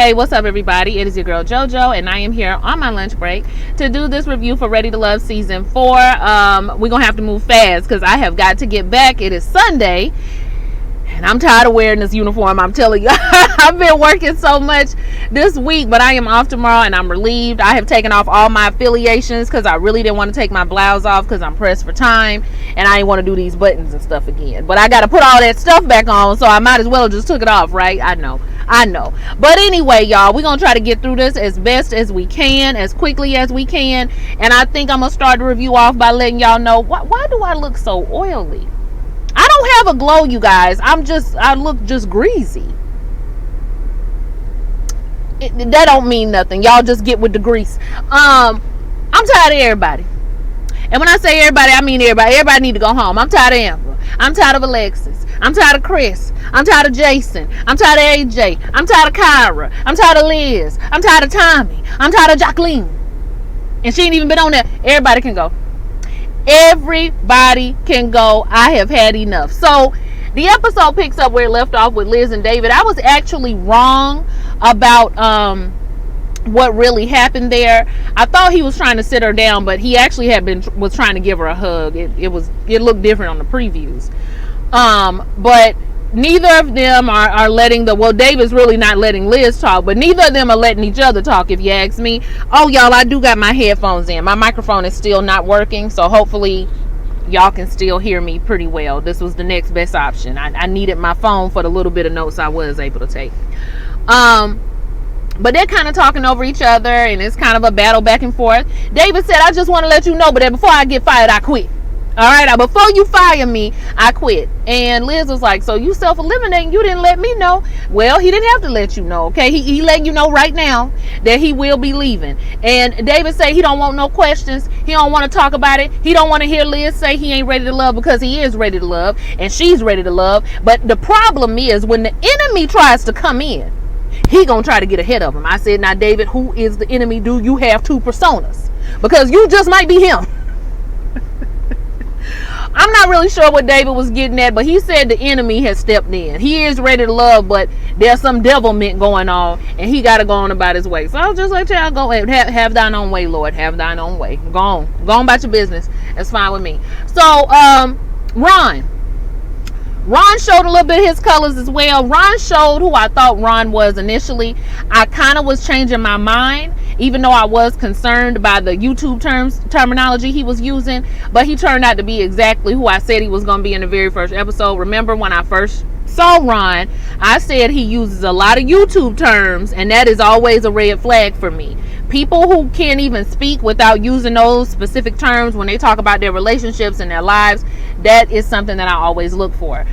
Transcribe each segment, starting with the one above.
Hey, what's up, everybody? It is your girl JoJo, and I am here on my lunch break to do this review for Ready to Love Season 4. We're going to have to move fast because I have got to get back. It is Sunday, and I'm tired of wearing this uniform. I'm telling you, I've been working so much this week, but I am off tomorrow, and I'm relieved. I have taken off all my affiliations because I really didn't want to take my blouse off because I'm pressed for time, and I didn't want to do these buttons and stuff again. But I got to put all that stuff back on, so I might as well just took it off, right? I know. But anyway, y'all, we're going to try to get through this as best as we can, as quickly as we can. And I think I'm going to start the review off by letting y'all know, why do I look so oily? I don't have a glow, you guys. I look just greasy. That don't mean nothing. Y'all just get with the grease. I'm tired of everybody. And when I say everybody, I mean everybody. Everybody need to go home. I'm tired of Amber. I'm tired of Alexis. I'm tired of Chris. I'm tired of Jason. I'm tired of AJ. I'm tired of Kyra. I'm tired of Liz. I'm tired of Tommy. I'm tired of Jacqueline. And she ain't even been on there. Everybody can go. Everybody can go. I have had enough. So the episode picks up where it left off with Liz and David. I was actually wrong about what really happened there. I thought he was trying to sit her down, but he actually was trying to give her a hug. It looked different on the previews. But neither of them are letting David's really not letting Liz talk, but neither of them are letting each other talk, if you ask me. Oh, y'all, I do got my headphones in. My microphone is still not working, so hopefully y'all can still hear me pretty well. This was the next best option. I needed my phone for the little bit of notes I was able to take. But they're kind of talking over each other, and it's kind of a battle back and forth. David said, I just want to let you know, but before I get fired, I quit. All right, before you fire me, I quit. And Liz was like, so you self-eliminating, you didn't let me know. Well, he didn't have to let you know, okay? He letting you know right now that he will be leaving. And David said he don't want no questions. He don't want to talk about it. He don't want to hear Liz say he ain't ready to love, because he is ready to love, and she's ready to love. But the problem is when the enemy tries to come in, he gonna try to get ahead of him. I said, now, David, who is the enemy? Do you have two personas? Because you just might be him. I'm not really sure what David was getting at, but he said the enemy has stepped in. He is ready to love, but there's some devilment going on, and he got to go on about his way. So I'll just let y'all go and have thine own way, Lord. Have thine own way. Go on about your business. That's fine with me. So, Ron showed a little bit of his colors as well. Ron showed who I thought Ron was initially. I kind of was changing my mind, even though I was concerned by the YouTube terminology he was using. But he turned out to be exactly who I said he was going to be in the very first episode. Remember when I first saw Ron, I said he uses a lot of YouTube terms, and that is always a red flag for me. People who can't even speak without using those specific terms when they talk about their relationships and their lives, that is something that I always look for,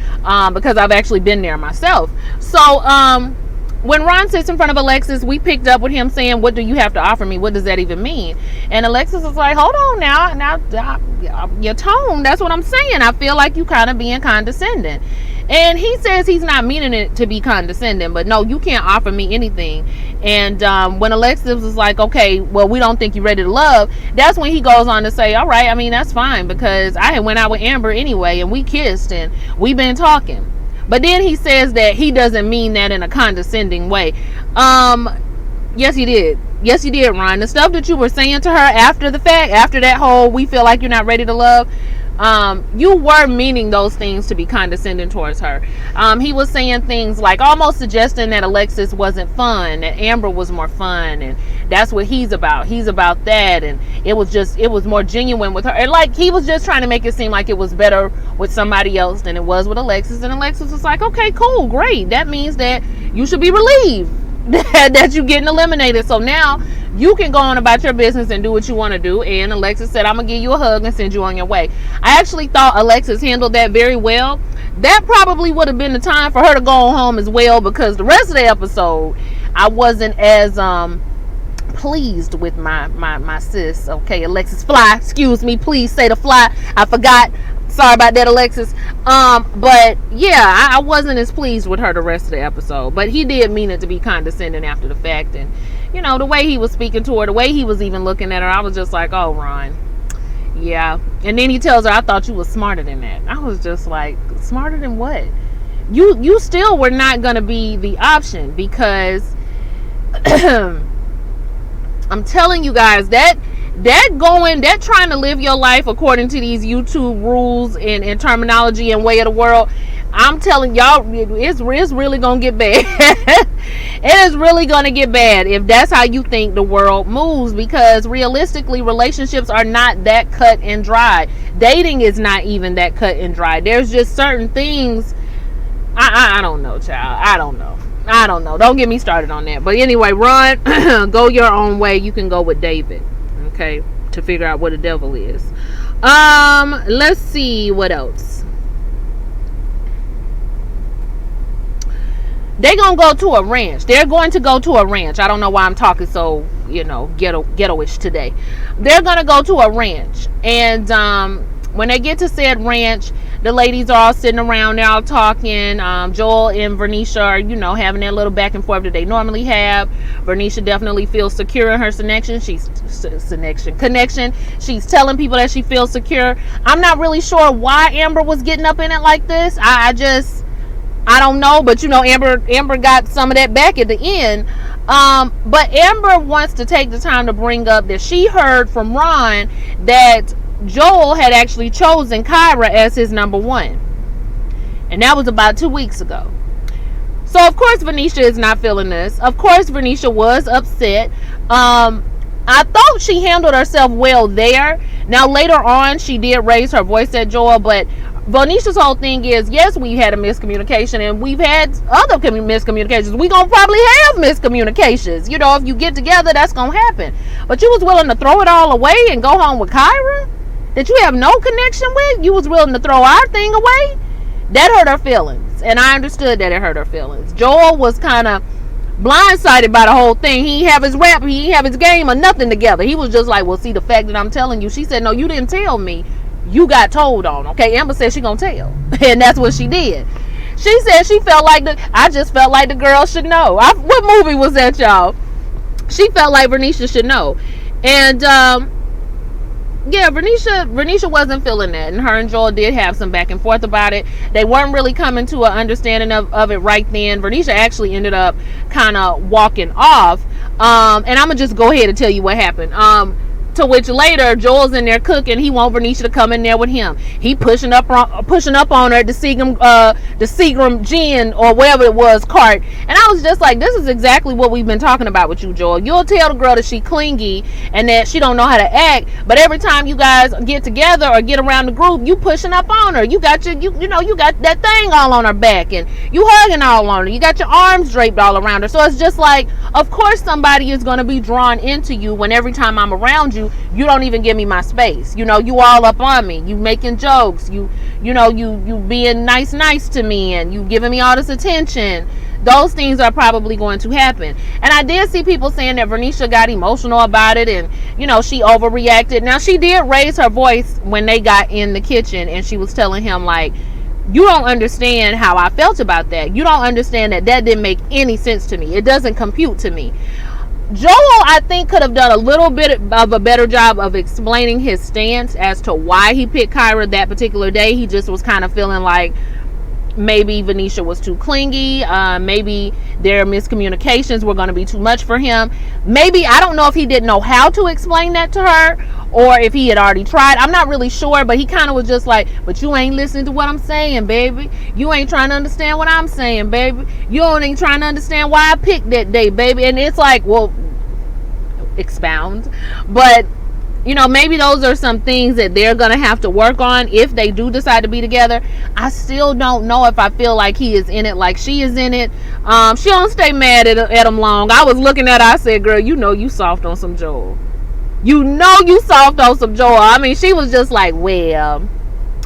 because I've actually been there myself. So when Ron sits in front of Alexis, we picked up with him saying, what do you have to offer me? What does that even mean? And Alexis was like, hold on now, your tone, that's what I'm saying. I feel like you kind of being condescending. And he says he's not meaning it to be condescending, but no, you can't offer me anything. And when Alexis was like, okay, well, we don't think you're ready to love, that's when he goes on to say, all right, I mean, that's fine, because I had went out with Amber anyway, and we kissed, and we've been talking. But then he says that he doesn't mean that in a condescending way. Yes, he did. Yes, you did, Ron. The stuff that you were saying to her after the fact, after that whole, we feel like you're not ready to love, you were meaning those things to be condescending towards her. He was saying things like almost suggesting that Alexis wasn't fun, that Amber was more fun, and that's what he's about. He's about that, and it was more genuine with her. And like, he was just trying to make it seem like it was better with somebody else than it was with Alexis. And Alexis was like, okay, cool, great. That means that you should be relieved that you're getting eliminated. So now you can go on about your business and do what you want to do. And Alexis said, I'm gonna give you a hug and send you on your way. I actually thought Alexis handled that very well. That probably would have been the time for her to go home as well, because the rest of the episode I wasn't as pleased with my sis. Okay, Alexis Fly, excuse me, please say the Fly, I forgot. Sorry about that, Alexis. But yeah, I wasn't as pleased with her the rest of the episode. But he did mean it to be condescending after the fact. And, you know, the way he was speaking to her, the way he was even looking at her, I was just like, oh, Ron. Yeah. And then he tells her, I thought you was smarter than that. I was just like, smarter than what? You still were not going to be the option, because I'm telling you guys that trying to live your life according to these YouTube rules and terminology and way of the world, I'm telling y'all, it's really gonna get bad. It is really gonna get bad if that's how you think the world moves, because realistically, relationships are not that cut and dry. Dating is not even that cut and dry. There's just certain things. I don't know, child. I don't know. Don't get me started on that. But anyway, Ron, go your own way. You can go with David, okay, to figure out what the devil is. Let's see what else. They're gonna go to a ranch. They're going to go to a ranch. I don't know why I'm talking so, ghetto-ish today. They're gonna go to a ranch, and when they get to said ranch, the ladies are all sitting around, they're all talking. Joel and Vernisha are, having that little back and forth that they normally have. Vernisha definitely feels secure in her connection. She's telling people that she feels secure. I'm not really sure why Amber was getting up in it like this. I don't know, but Amber got some of that back at the end. But Amber wants to take the time to bring up that she heard from Ron that Joel had actually chosen Kyra as his number one, and that was about 2 weeks ago. So of course Venetia is not feeling this. Of course Venetia was upset. I thought she handled herself well there. Now later on she did raise her voice at Joel, but Venetia's whole thing is, yes, we had a miscommunication, and we've had other miscommunications. We gonna probably have miscommunications. If you get together, that's gonna happen. But you was willing to throw it all away and go home with Kyra that you have no connection with? You was willing to throw our thing away? That hurt her feelings, and I understood that it hurt her feelings. Joel was kind of blindsided by the whole thing. He didn't have his rap, he didn't have his game or nothing together. He was just like, well, see, the fact that I'm telling you. She said, no, you didn't tell me. You got told on. Okay, Amber said she gonna tell, and that's what she did. She said she felt like I just felt like the girl should know. What movie was that, y'all? She felt like Vernisha should know, and Vernisha wasn't feeling that, and her and Joel did have some back and forth about it. They weren't really coming to an understanding of it right then. Vernisha actually ended up kind of walking off, and I'm gonna just go ahead and tell you what happened. To which later Joel's in there cooking. He want Vernisha to come in there with him. He pushing up on her the Seagram gin or whatever it was cart. And I was just like, this is exactly what we've been talking about with you, Joel. You'll tell the girl that she clingy and that she don't know how to act, but every time you guys get together or get around the group, you pushing up on her. You got you got that thing all on her back, and you hugging all on her. You got your arms draped all around her. So it's just like, of course somebody is going to be drawn into you when every time I'm around you, you don't even give me my space. You all up on me. You making jokes. You being nice to me, and you giving me all this attention. Those things are probably going to happen. And I did see people saying that Vernisha got emotional about it, and she overreacted. Now she did raise her voice when they got in the kitchen, and she was telling him, like, you don't understand how I felt about that. You don't understand that didn't make any sense to me. It doesn't compute to me. Joel, I think, could have done a little bit of a better job of explaining his stance as to why he picked Kyra that particular day. He just was kind of feeling like maybe Venetia was too clingy. Maybe their miscommunications were going to be too much for him. Maybe, I don't know if he didn't know how to explain that to her, or if he had already tried. I'm not really sure, but he kind of was just like, but you ain't listening to what I'm saying, baby. You ain't trying to understand what I'm saying, baby. You ain't trying to understand why I picked that day, baby. And it's like, well, expound. But maybe those are some things that they're gonna have to work on if they do decide to be together. I still don't know if I feel like he is in it like she is in it. She don't stay mad at him long. I was looking at her, I said, girl, you soft on some Joel. You soft on some Joel. I mean, she was just like, well,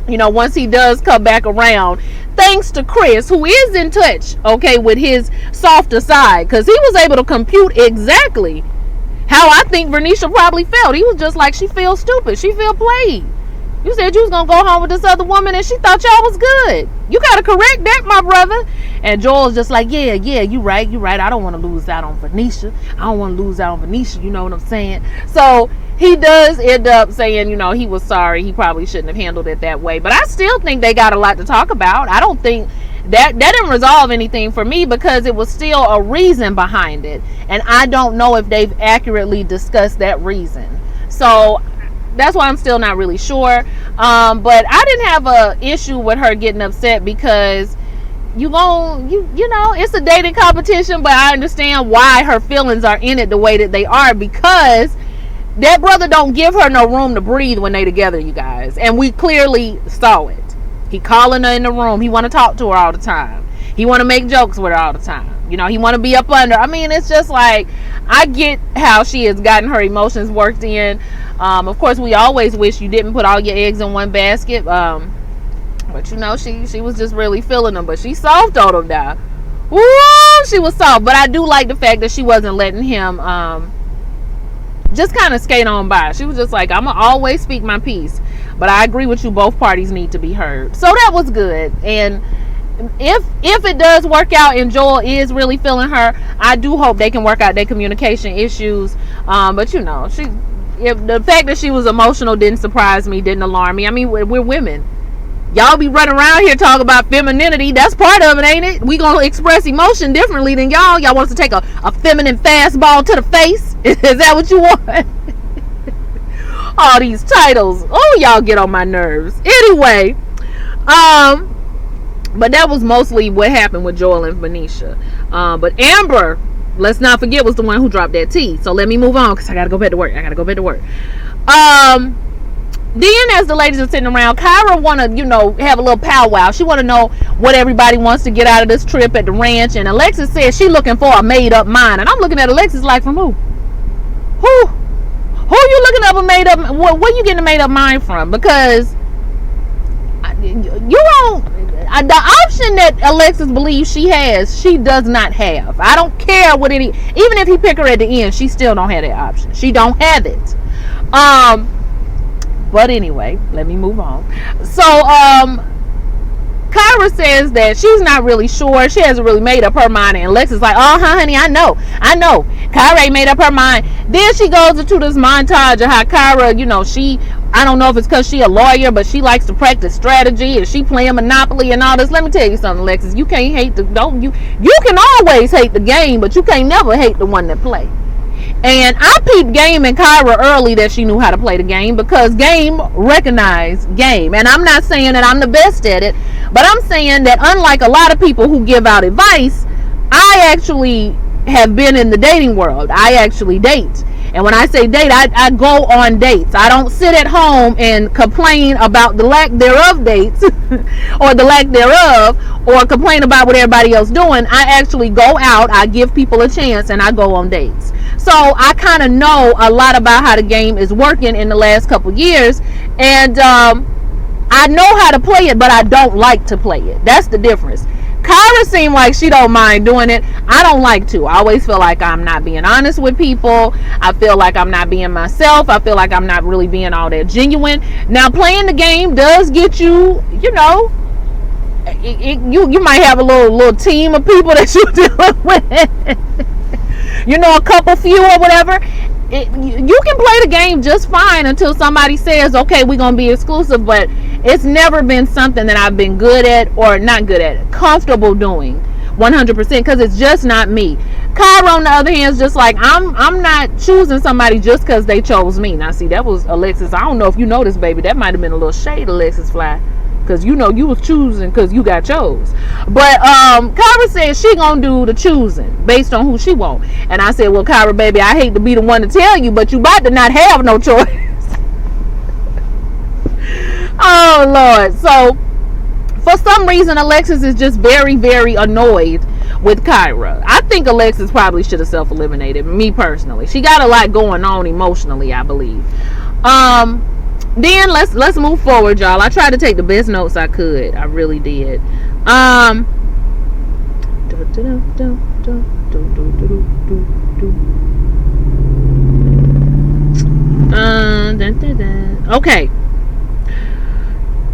once he does come back around, thanks to Chris, who is in touch, okay, with his softer side, because he was able to compute exactly how I think Vernisha probably felt. He was just like, she feels stupid. She feel played. You said you was going to go home with this other woman and she thought y'all was good. You got to correct that, my brother. And Joel's just like, yeah, you right. I don't want to lose out on Venetia. You know what I'm saying? So he does end up saying, he was sorry. He probably shouldn't have handled it that way. But I still think they got a lot to talk about. I don't think that didn't resolve anything for me, because it was still a reason behind it, and I don't know if they've accurately discussed that reason. So that's why I'm still not really sure. But I didn't have a issue with her getting upset, because you know, it's a dating competition, but I understand why her feelings are in it the way that they are, because that brother don't give her no room to breathe when they together, you guys. And we clearly saw it. He calling her in the room. He want to talk to her all the time. He want to make jokes with her all the time. You know, he want to be up under. I mean, it's just like, I get how she has gotten her emotions worked in. Of course, we always wish you didn't put all your eggs in one basket. But you know, she was just really feeling them. But she soft on him now. Woo, she was soft. But I do like the fact that she wasn't letting him just kind of skate on by. She was just like, I'm gonna always speak my piece, but I agree with you, both parties need to be heard. So that was good. And if it does work out and Joel is really feeling her, I do hope they can work out their communication issues. But you know, if the fact that she was emotional didn't surprise me, didn't alarm me. I mean, we're women. Y'all be running around here talking about femininity. That's part of it, ain't it? We gonna express emotion differently than y'all. Y'all want us to take a feminine fastball to the face? Is that what you want? All these titles. Oh, y'all get on my nerves. Anyway, but that was mostly what happened with Joel and Venetia. But Amber, let's not forget, was the one who dropped that tea. So let me move on, because I gotta go back to work. Then, as the ladies are sitting around, Kyra want to, you know, have a little powwow. She want to know what everybody wants to get out of this trip at the ranch. And Alexis says she looking for a made-up mind. And I'm looking at Alexis like, from who? Who you looking up a made-up? Where you getting a made-up mind from? Because you don't. The option that Alexis believes she has, she does not have. I don't care what even if he pick her at the end, she still don't have that option. She don't have it. But anyway, let me move on. So, Kyra says that she's not really sure. She hasn't really made up her mind. And Alexis is like, honey, I know. Kyra ain't made up her mind. Then she goes into this montage of how Kyra, you know, I don't know if it's because she a lawyer, but she likes to practice strategy, and she playing Monopoly and all this. Let me tell you something, Alexis. You can't hate you can always hate the game, but you can't never hate the one that play. And I peeped Game and Kyra early that she knew how to play the game, because Game recognized Game. And I'm not saying that I'm the best at it, but I'm saying that unlike a lot of people who give out advice, I actually have been in the dating world. I actually date. And when I say date, I go on dates. I don't sit at home and complain about the lack thereof dates or the lack thereof, or complain about what everybody else doing. I actually go out, I give people a chance, and I go on dates. So I kind of know a lot about how the game is working in the last couple years. And I know how to play it, but I don't like to play it. That's the difference. Kyra seemed like she don't mind doing it. I don't like to. I always feel like I'm not being honest with people. I feel like I'm not being myself. I feel like I'm not really being all that genuine. Now, playing the game does get you, you know, you might have a little team of people that you're dealing with. You know, a couple few or whatever. You can play the game just fine until somebody says, okay, we're going to be exclusive. But it's never been something that I've been good at, or not good at, comfortable doing 100%, because it's just not me. Kyra, on the other hand, is just like, I'm not choosing somebody just because they chose me. Now, see, that was Alexis. I don't know if you noticed, baby. That might have been a little shade, Alexis Fly. Because you know you was choosing because you got chose. But Kyra said she gonna do the choosing based on who she want. And I said, well, Kyra, baby, I hate to be the one to tell you, but you about to not have no choice. Oh, Lord. So, for some reason, Alexis is just very, very annoyed with Kyra. I think Alexis probably should have self-eliminated, me personally. She got a lot going on emotionally, I believe. Then let's move forward, y'all. I tried to take the best notes I could. I really did.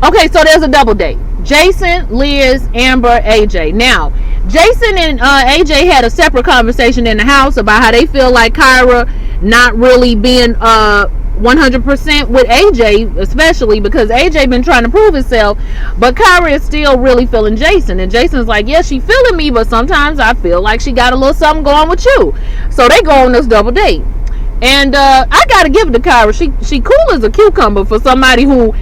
Okay, so there's a double date. Jason, Liz, Amber, AJ. Now, Jason and AJ had a separate conversation in the house about how they feel like Kyra not really being 100% with AJ, especially because AJ been trying to prove himself, but Kyra is still really feeling Jason, and Jason's like, yeah, she feeling me, but sometimes I feel like she got a little something going with you. So they go on this double date, and I gotta give it to Kyra. She cool as a cucumber for somebody who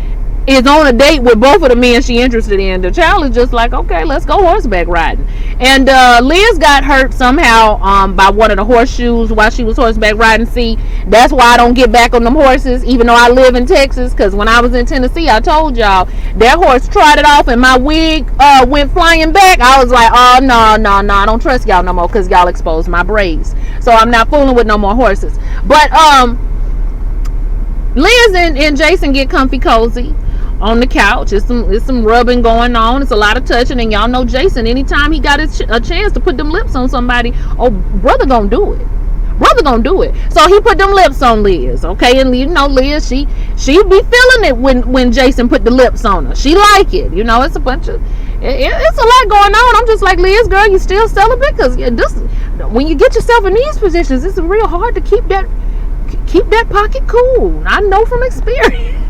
is on a date with both of the men she interested in. The child is just like, okay, let's go horseback riding. And Liz got hurt somehow by one of the horseshoes while she was horseback riding. See, that's why I don't get back on them horses, even though I live in Texas, because when I was in Tennessee, I told y'all, that horse trotted off and my wig went flying back. I was like, oh, no, I don't trust y'all no more, because y'all exposed my braids. So I'm not fooling with no more horses. But Liz and Jason get comfy cozy on the couch. It's some rubbing going on. It's a lot of touching, and y'all know Jason, anytime he got a chance to put them lips on somebody, oh, brother gonna do it. So he put them lips on Liz, okay? And you know, Liz, she be feeling it when Jason put the lips on her. She like it, you know. It's a bunch of it's a lot going on. I'm just like, Liz, girl, you still celibate? Because when you get yourself in these positions, it's real hard to keep that pocket cool. I know from experience.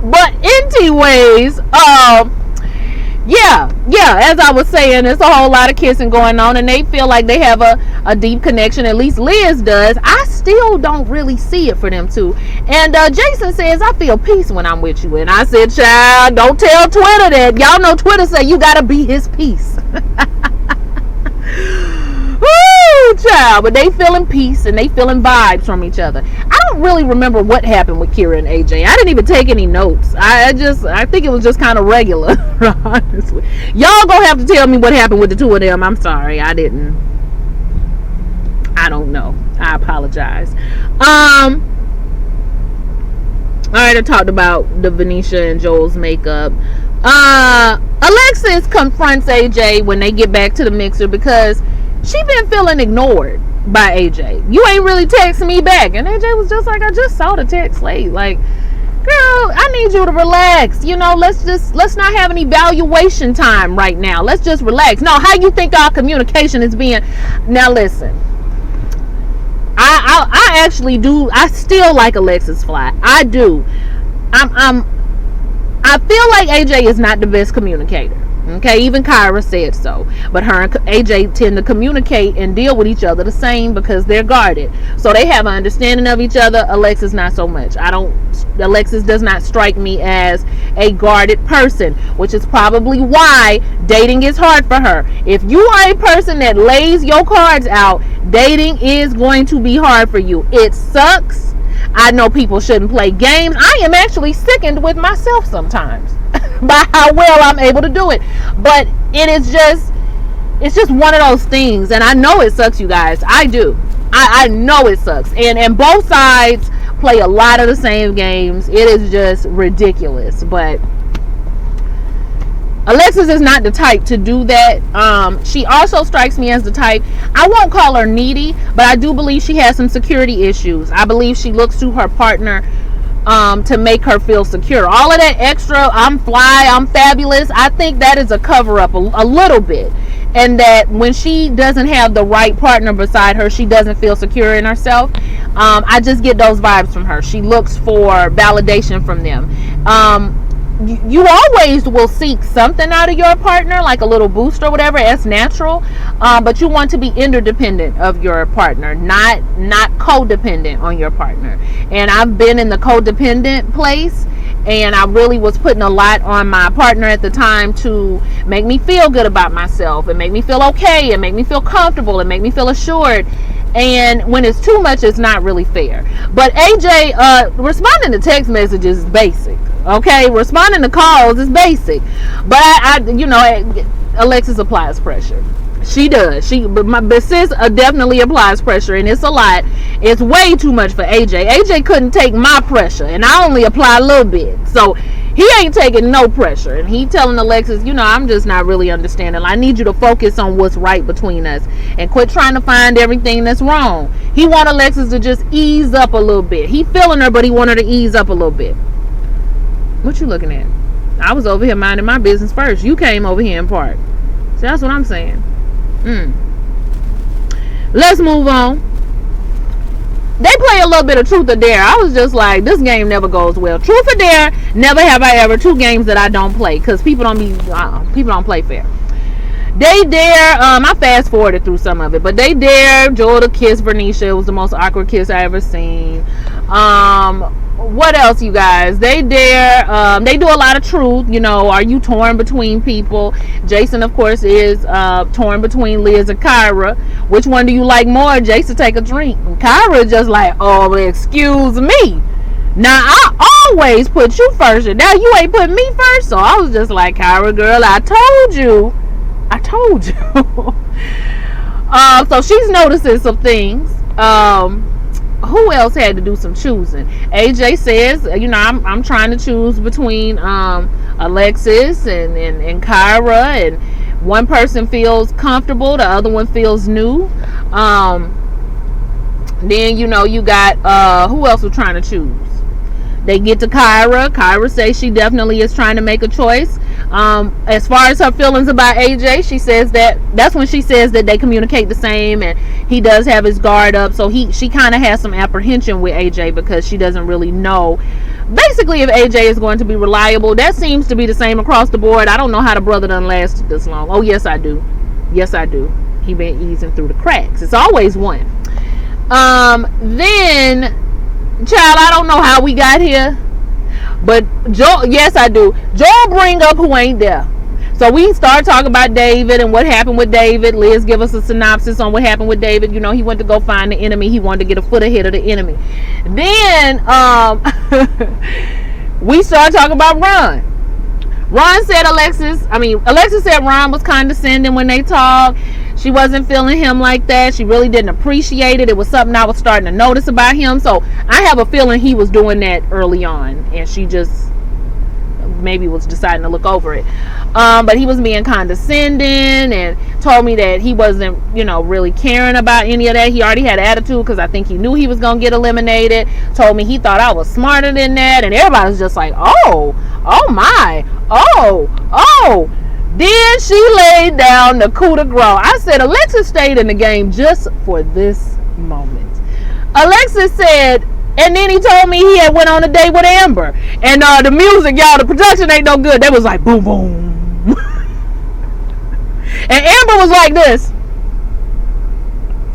But anyways, yeah, as I was saying, there's a whole lot of kissing going on, and they feel like they have a deep connection. At least Liz does. I still don't really see it for them two. And Jason says, I feel peace when I'm with you. And I said, child, don't tell Twitter that. Y'all know Twitter say you gotta be his peace. Woo, child. But they feeling peace, and they feeling vibes from each other. I don't really remember what happened with Kira and AJ. I didn't even take any notes. I think it was just kind of regular, honestly. Y'all gonna have to tell me what happened with the two of them. I'm sorry, I don't know. I apologize. Alright, I talked about the Venetia and Joel's makeup. Alexis confronts AJ when they get back to the mixer because she been feeling ignored by AJ. You ain't really texting me back. And AJ was just like, I just saw the text late. Like, girl, I need you to relax. You know, let's not have an evaluation time right now. Let's just relax. No, how you think our communication is being? Now listen, I actually do. I still like Alexis Fly. I do. I feel like AJ is not the best communicator. Okay, even Kyra said so. But her and AJ tend to communicate and deal with each other the same because they're guarded. So they have an understanding of each other. Alexis not so much. Alexis does not strike me as a guarded person, which is probably why dating is hard for her. If you are a person that lays your cards out, dating is going to be hard for you. It sucks. I know people shouldn't play games. I am actually sickened with myself sometimes by how well I'm able to do it. But it's just one of those things. And I know it sucks, you guys. I do. I know it sucks. And both sides play a lot of the same games. It is just ridiculous. But Alexis is not the type to do that. She also strikes me as the type, I won't call her needy, but I do believe she has some security issues. I believe she looks to her partner to make her feel secure. All of that extra, I'm fly, I'm fabulous, I think that is a cover up a little bit. And that when she doesn't have the right partner beside her, she doesn't feel secure in herself. I just get those vibes from her. She looks for validation from them. You always will seek something out of your partner, like a little boost or whatever. It's natural, but you want to be interdependent of your partner, not codependent on your partner. And I've been in the codependent place, and I really was putting a lot on my partner at the time to make me feel good about myself and make me feel okay and make me feel comfortable and make me feel assured. And when it's too much, it's not really fair. But AJ, responding to text messages is basic. Okay, responding to calls is basic. But Alexis applies pressure. She does. But sis definitely applies pressure, and it's a lot. It's way too much for AJ. AJ couldn't take my pressure, and I only apply a little bit. So he ain't taking no pressure. And he telling Alexis, I'm just not really understanding. I need you to focus on what's right between us and quit trying to find everything that's wrong. He want Alexis to just ease up a little bit. He feeling her, but he want her to ease up a little bit. What you looking at? I was over here minding my business first. You came over here in part. So that's what I'm saying. Let's move on. they play a little bit of truth or dare. I was just like, this game never goes well. Truth or dare, never have I ever. Two games that I don't play because people don't play fair. They dare, I fast forwarded through some of it, but they dare Joel to kiss Vernisha. It was the most awkward kiss I ever seen. What else, you guys? They dare, they do a lot of truth. You know, are you torn between people? Jason, of course, is torn between Liz and Kyra. Which one do you like more? Jason, take a drink. And Kyra is just like, oh, excuse me. Now, I always put you first, and now you ain't put me first. So I was just like, Kyra, girl, I told you. So she's noticing some things. Who else had to do some choosing? AJ says, you know, I'm trying to choose between Alexis and Kyra, and one person feels comfortable, the other one feels new. Then, you know, you got who else was trying to choose? They get to Kyra. Kyra says she definitely is trying to make a choice. As far as her feelings about AJ, she says that's when she says that they communicate the same, and he does have his guard up. So she kind of has some apprehension with AJ because she doesn't really know basically if AJ is going to be reliable. That seems to be the same across the board. I don't know how the brother done lasted this long. Oh, yes, I do. He been easing through the cracks. It's always one. Then, child, I don't know how we got here, but Joel, yes, I do. Joel bring up who ain't there. So we start talking about David and what happened with David. Liz give us a synopsis on what happened with David. You know, he went to go find the enemy. He wanted to get a foot ahead of the enemy. Then we start talking about Ron. Alexis said Ron was condescending when they talked. She wasn't feeling him like that. She really didn't appreciate it. It was something I was starting to notice about him. So I have a feeling he was doing that early on, and she just maybe was deciding to look over it. But he was being condescending and told me that he wasn't, you know, really caring about any of that. He already had attitude because I think he knew he was going to get eliminated. Told me he thought I was smarter than that. And everybody was just like, oh my, oh. Then she laid down the coup de grace. I said, Alexis stayed in the game just for this moment. Alexis said, and then he told me he had went on a date with Amber. And the music, y'all, the production ain't no good. They was like, boom, boom. And Amber was like this.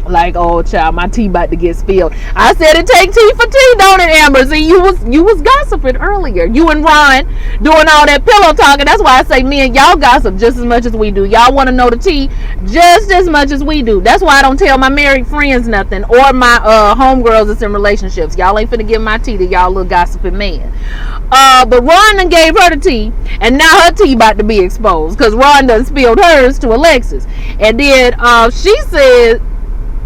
Like, oh, child, my tea about to get spilled. I said it take tea for tea, don't it, Amber? See, you was gossiping earlier. You and Ron doing all that pillow talking. That's why I say me and y'all gossip just as much as we do. Y'all want to know the tea just as much as we do. That's why I don't tell my married friends nothing, or my homegirls that's in relationships. Y'all ain't finna give my tea to y'all little gossiping man. But Ron done gave her the tea, and now her tea about to be exposed because Ron done spilled hers to Alexis. And then she said,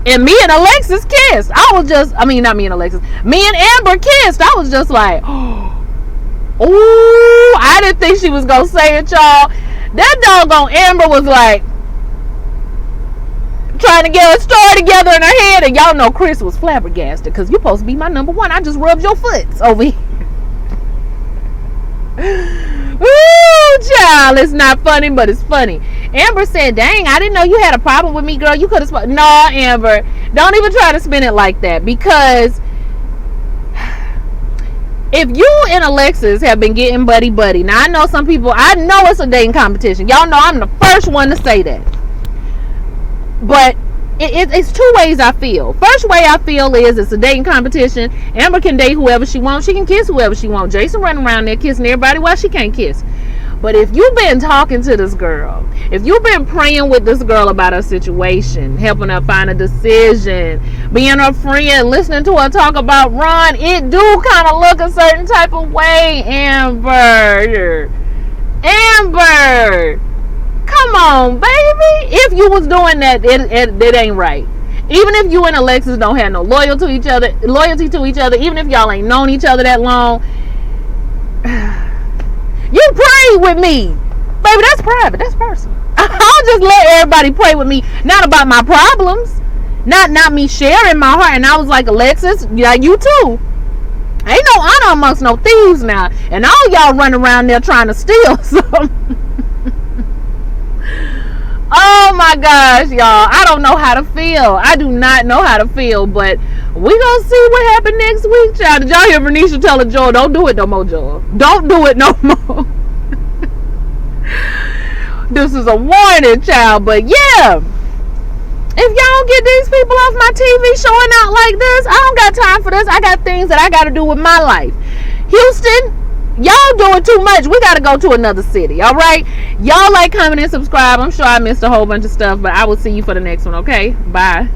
and me and Alexis kissed. Not me and Alexis. Me and Amber kissed. I was just like, ooh, I didn't think she was going to say it, y'all. That doggone Amber was like, trying to get a story together in her head. And y'all know Chris was flabbergasted because you're supposed to be my number one. I just rubbed your foot over here. Ooh, child, it's not funny, but it's funny. Amber said, dang, I didn't know you had a problem with me, girl. You could have no, Amber, don't even try to spin it like that, because if you and Alexis have been getting buddy, now I know some people, I know it's a dating competition. Y'all know I'm the first one to say that. But it's two ways I feel. First way I feel is it's a dating competition. Amber can date whoever she wants. She can kiss whoever she wants. Jason running around there kissing everybody while she can't kiss. But if you've been talking to this girl, if you've been praying with this girl about her situation, helping her find a decision, being her friend, listening to her talk about Ron, it do kind of look a certain type of way, Amber. Come on, baby. If you was doing that, it ain't right. Even if you and Alexis don't have no loyalty to each other, even if y'all ain't known each other that long, you pray with me, baby. That's private. That's personal. I'll just let everybody pray with me, not about my problems, not me sharing my heart. And I was like, Alexis, yeah, you too. Ain't no honor amongst no thieves now, and all y'all running around there trying to steal something. Oh my gosh, y'all. I don't know how to feel. I do not know how to feel, but we gonna see what happened next week, child. Did y'all hear Renisha telling Joel, don't do it no more, Joel. Don't do it no more. This is a warning, child. But yeah, if y'all don't get these people off my TV showing out like this, I don't got time for this. I got things that I got to do with my life. Houston, y'all doing too much. We got to go to another city, all right? Y'all like, comment, and subscribe. I'm sure I missed a whole bunch of stuff, but I will see you for the next one, okay? Bye.